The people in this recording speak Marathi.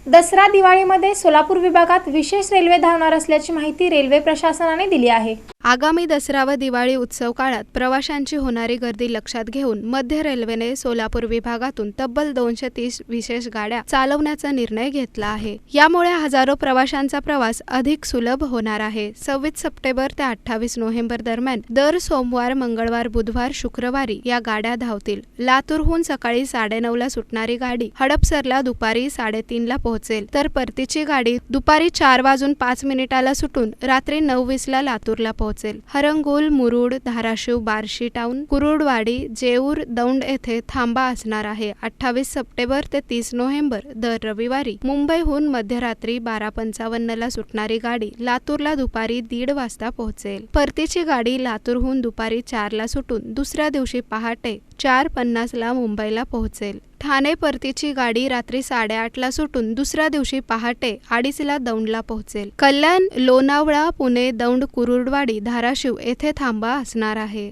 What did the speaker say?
दसरा दिवाळीमध्ये सोलापूर विभागात विशेष रेल्वे धावणार असल्याची माहिती रेल्वे प्रशासनाने दिली आहे। आगामी दसरा व दिवाळी उत्सव काळात प्रवाशांची होणारी गर्दी लक्षात घेऊन मध्य रेल्वेने सोलापूर विभागातून तब्बल 230 विशेष गाड्या चालवण्याचा निर्णय घेतला आहे। यामुळे हजारो प्रवाशांचा प्रवास अधिक सुलभ होणार आहे। 26 सप्टेंबर ते 28 नोव्हेंबर दरम्यान दर सोमवार, मंगळवार, बुधवार, शुक्रवारी या गाड्या धावतील। लातूरहून सकाळी 9:30 ला सुटणारी गाडी हडपसरला दुपारी 3:30 ला पोहोचेल, तर परतीची गाडी दुपारी 4:05 सुटून रात्री 9:20 ला लातूरला पोहोचेल। हरंगुल, मुरुड, धाराशिव, बार्शी टाउन, कुरुडवाडी, जेऊर, दौंड येथे थांबा असणार आहे। 28 सप्टेंबर ते 30 नोव्हेंबर दर रविवारी मुंबईहून मध्यरात्री 12:55 ला सुटणारी गाडी लातूरला दुपारी 1:30 वाजता पोहोचेल। परतीची गाडी लातूरहून दुपारी 4 ला सुटून दुसऱ्या दिवशी पहाटे 4:50 ला मुंबईला पोहोचेल। ठाणे परतीची गाडी रात्री 8:30 ला सुटून दुसऱ्या दिवशी पहाटे 2:30 ला दौंडला पोहोचेल। कल्याण, लोणावळा, पुणे, दौंड, कुरुडवाडी, धाराशिव येथे थांबा असणार आहे।